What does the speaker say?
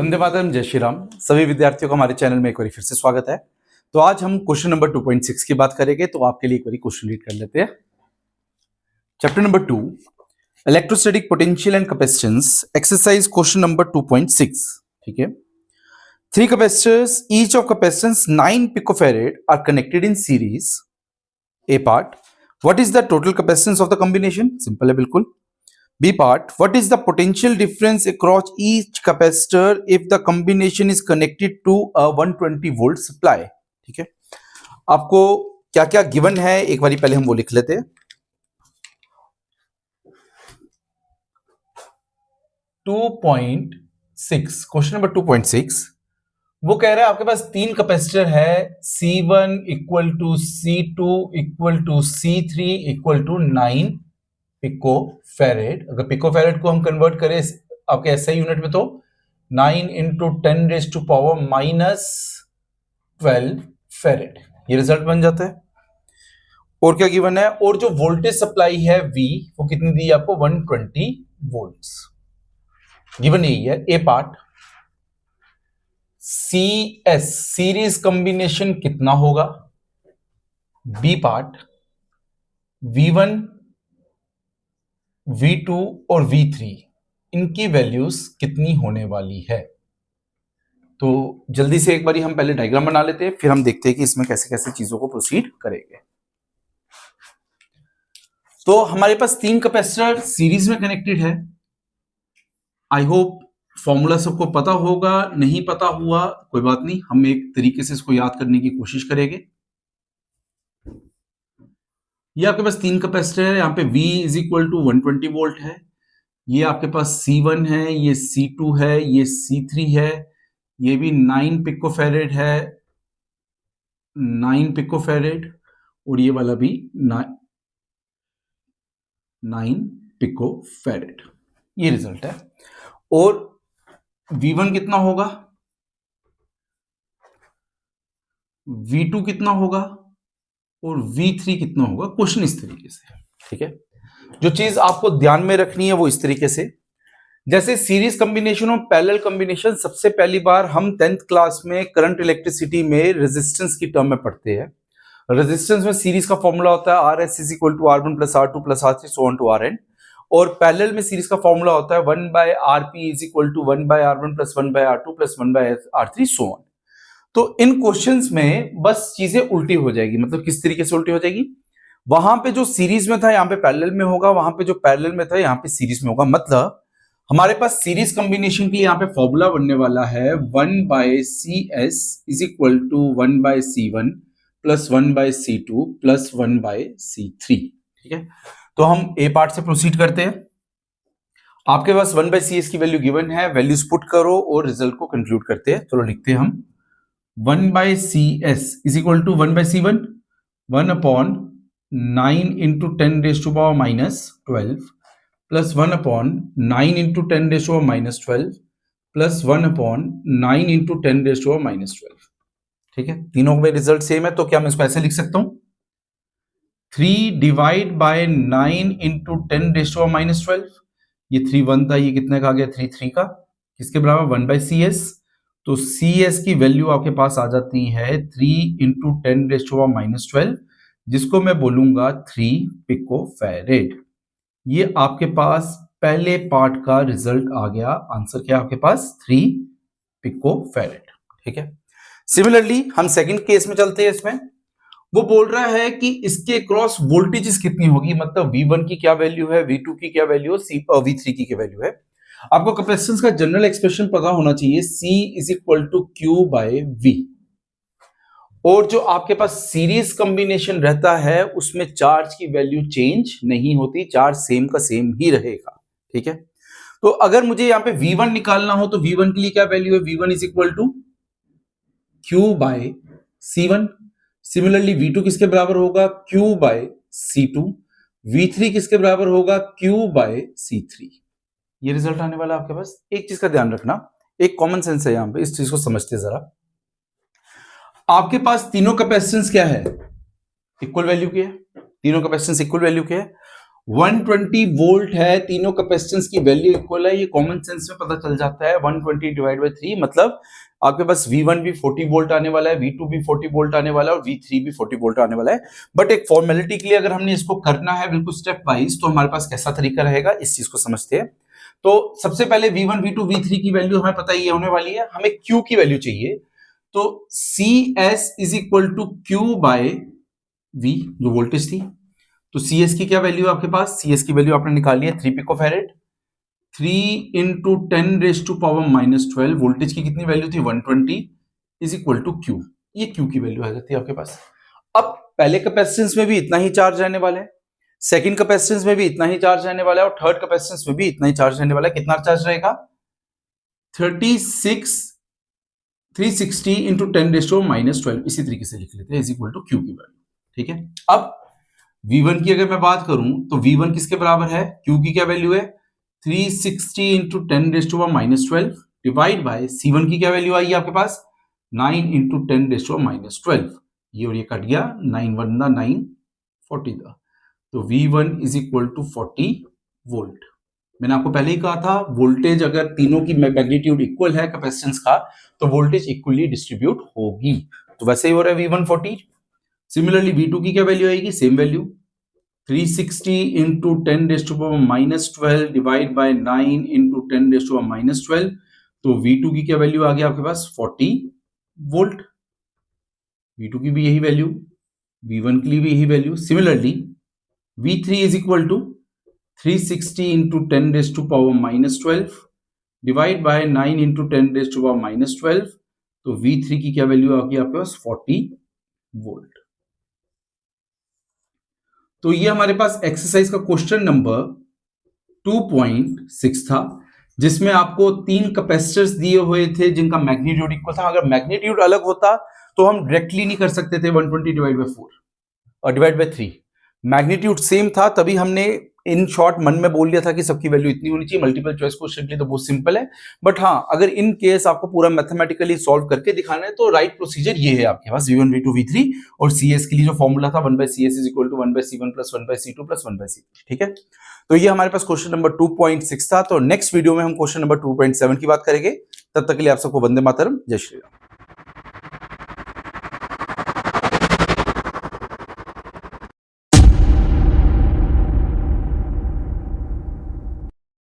वंदे मातरम, जय श्री राम। सभी विद्यार्थियों का हमारे चैनल में एक बार फिर से स्वागत है। तो आज हम क्वेश्चन नंबर 2.6 की बात करेंगे। तो आपके लिए एक बार क्वेश्चन रीड कर लेते हैं। Chapter number 2, electrostatic potential and capacitance, exercise question number 2.6। ठीक है। 3 capacitors, each of capacitance 9 picofarad are connected in series. A part, what is the total capacitance of the combination? Simple है बिल्कुल। B part, what is the potential difference across each capacitor if the combination is connected to a 120 volt supply? ठीक है। आपको क्या क्या given है एक बारी पहले हम वो लिख लेते हैं। 2.6, क्वेश्चन नंबर 2.6 वो कह रहा है आपके पास 3 कैपेसिटर है, C1 equal to C2 equal to C3 equal to 9 picofarad. अगर पिको फेरेड को हम कन्वर्ट करें आपके एसआई यूनिट में तो 9 into 10 raise to power minus 12 farad, ये रिजल्ट बन जाता है। और क्या गिवन है, और जो वोल्टेज सप्लाई है V वो कितनी दी है आपको, 120 वोल्ट्स। गिवन यही है। ए पार्ट, CS सीरीज कॉम्बिनेशन कितना होगा। बी पार्ट, V1 V2 और V3 इनकी वैल्यूज कितनी होने वाली है। तो जल्दी से एक बारी हम पहले डायग्राम बना लेते हैं, फिर हम देखते हैं कि इसमें कैसे कैसे चीजों को प्रोसीड करेंगे। तो हमारे पास 3 कैपेसिटर सीरीज में कनेक्टेड है। आई होप फॉर्मूला सबको पता होगा, नहीं पता हुआ कोई बात नहीं, हम एक तरीके से इसको याद करने की कोशिश करेंगे। ये आपके पास 3 कैपेसिटर है, यहाँ पे V is equal to 120 volt है। ये आपके पास C1 है, ये C2 है, ये C3 है, ये भी 9 पिकोफैरेड है, 9 पिकोफैरेड, और ये वाला भी 9 पिकोफैरेड। ये रिजल्ट है। और V1 कितना होगा, V2 कितना होगा और V3 कितना होगा। क्वेश्चन इस तरीके से, ठीक है। जो चीज आपको ध्यान में रखनी है वो इस तरीके से, जैसे सीरीज कॉम्बिनेशन और पैरेलल कॉम्बिनेशन सबसे पहली बार हम 10th क्लास में करंट इलेक्ट्रिसिटी में रेजिस्टेंस की टर्म में पढ़ते हैं। रेजिस्टेंस में सीरीज का फॉर्मूला होता है RS is equal to R1 plus R2 plus R3 so on to Rn, और पैरेलल में सीरीज का फॉर्मूला होता है 1 by RP is equal to 1 by R1 plus 1 by R2 plus 1 by R3 so on. तो इन questions में बस चीजें उल्टी हो जाएगी। मतलब किस तरीके से उल्टी हो जाएगी, वहां पे जो सीरीज में था यहाँ पे पैरेलल में होगा, वहां पे जो पैरेलल में था यहाँ पे सीरीज में होगा। मतलब हमारे पास सीरीज कॉम्बिनेशन के लिए यहाँ पे फॉर्मूला बनने वाला है 1 by CS is equal to 1 by C1 plus 1 by C2 plus 1 by C3। ठीक है, तो हम ए पार्ट से प्रोसीड करते हैं। आपके पास 1 बाय CS की वैल्यू गिवन है, वैल्यूज पुट करो और रिजल्ट को कंक्लूड करते हैं। चलो लिखते हैं हम 1 by CS is equal to 1 by C1 1 upon 9 into 10 raise to power minus 12 plus 1 upon 9 into 10 raise to power minus 12 plus 1 upon 9 into 10 raise to power minus 12। ठीक है, तीनों में रिजल्ट सेम है, तो क्या मैं इसको ऐसे लिख सकता हूं 3 divide by 9 into 10 raise to power minus 12। ये 3 1 था, ये कितने का आ गया 3 3 का, किसके बराबर 1 बाय CS। तो CS की वैल्यू आपके पास आ जाती है 3 into 10 raise to power minus 12, जिसको मैं बोलूंगा 3 पिकोफैरेड। ये आपके पास पहले पार्ट का रिजल्ट आ गया। आंसर क्या आपके पास 3 पिकोफैरेड। ठीक है, सिमिलरली हम सेकंड केस में चलते हैं। इसमें वो बोल रहा है कि इसके क्रॉस वोल्टेजेस कितनी होगी, मतलब V1 की क्या वैल्यू है, V2 की क्या वैल्यू है, V3 की क्या वैल्यू है। आपको कैपेसिटेंस का जनरल एक्सप्रेशन पता होना चाहिए, C is equal to Q by V। और जो आपके पास सीरीज कॉम्बिनेशन रहता है उसमें चार्ज की वैल्यू चेंज नहीं होती, चार्ज सेम का सेम ही रहेगा। ठीक है, तो अगर मुझे यहां पे V1 निकालना हो तो V1 के लिए क्या वैल्यू है, V1 is equal to Q by C1। Similarly V2 किसके बराबर होगा, Q बाय C2। V3 किसके बराबर होगा, Q बाय C3। ये रिजल्ट आने वाला आपके पास। एक चीज का ध्यान रखना, एक कॉमन सेंस है यहां पे, इस चीज को समझते जरा। आपके पास तीनों कैपेसिटेंस क्या है, इक्वल वैल्यू के है। तीनों कैपेसिटेंस इक्वल वैल्यू के है, 120 वोल्ट है, तीनों कैपेसिटेंस की वैल्यू इक्वल है, ये कॉमन सेंस में पता चल जाता है। 120 डिवाइड बाय 3 मतलब आपके पास V1 भी 40 वोल्ट आने वाला है, V2 भी 40 वोल्ट आने वाला है और V3 भी 40 वोल्ट आने वाला है। बट एक फॉर्मेलिटी के लिए अगर हमने इसको करना है बिल्कुल स्टेप वाइज, तो हमारे पास कैसा तरीका रहेगा, इस चीज को समझते हैं। तो सबसे पहले V1, V2, V3 की वैल्यू हमें पता ही होने वाली है, हमें Q की वैल्यू चाहिए। तो CS is equal to Q by V, जो वोल्टेज थी। तो CS की क्या वैल्यू है आपके पास, CS की वैल्यू आपने निकाली है 3 picofarad. 3 into 10 raise to power -12, voltage की कितनी वैल्यू थी 120, इज इक्वल टू Q। ये Q की वैल्यू आ जाती है आपके पास। अब पहले कैपेसिटेंस में भी इतना ही चार्ज रहने वाला है, सेकंड कैपेसिटेंस में भी इतना ही चार्ज रहने वाला है और थर्ड कैपेसिटेंस में भी इतना ही चार्ज रहने वाला है। कितना चार्ज रहेगा 360 इंटू 10 रेज टू -12, इसी तरीके से लिख लेते हैं, इज इक्वल टू Q की वैल्यू। ठीक है, अब V1 की अगर मैं बात करूं तो V1 किसके बराबर है, Q की क्या वैल्यू है 360 into 10 raise to -12 divide by C1 की क्या वैल्यू आई है आपके पास 9 इंटू 10 रेज टू -12, ये और ये कट गया, 9 1 9 40 था। तो V1 is equal to 40 volt. मैंने आपको पहले ही कहा था वोल्टेज अगर तीनों की मैग्नीट्यूड इक्वल है कैपेसिटेंस का, तो वोल्टेज इक्वली डिस्ट्रीब्यूट होगी। तो वैसे ही हो रहा है V1 40। सिमिलरली V2 की क्या वैल्यू आएगी, same value 360 into 10 raise to power -12 divide by 9 into 10 raise to power -12। तो V2 की क्या वैल्यू आ गया आपके पास 40 वोल्ट। V2 की भी यही वैल्यू, V1 के लिए भी यही value. Similarly V3 is equal to 360 into 10 raise to power -12 divide by 9 into 10 raise to power -12। तो V3 की क्या वैल्यू आ गई आपके पास 40 वोल्ट। तो ये हमारे पास एक्सरसाइज का क्वेश्चन नंबर 2.6 था, जिसमें आपको 3 कैपेसिटर्स दिए हुए थे जिनका मैग्नीट्यूड इक्वल था। अगर मैग्नीट्यूड अलग होता तो हम डायरेक्टली नहीं कर सकते थे 120 डिवाइड बाय 4 और डिवाइड बाय 3। मैग्नीट्यूड सेम था, तभी हमने इन शॉर्ट मन में बोल लिया था कि सबकी वैल्यू इतनी होनी चाहिए। मल्टीपल चॉइस क्वेश्चन के लिए तो बहुत सिंपल है, बट हाँ अगर इन केस आपको पूरा मैथमेटिकली सॉल्व करके दिखाना है तो राइट प्रोसीजर ये है आपके पास V1 V2 V3। और CS के लिए जो फॉर्मूला था 1/CS is equal to 1/C1 plus 1/C2 plus 1/C3। ठीक है, तो ये हमारे पास क्वेश्चन नंबर 2.6 था। तो नेक्स्ट वीडियो में हम क्वेश्चन नंबर 2.7 की बात करेंगे। तब तक के लिए आप सबको वंदे मातरम, जय श्री राम।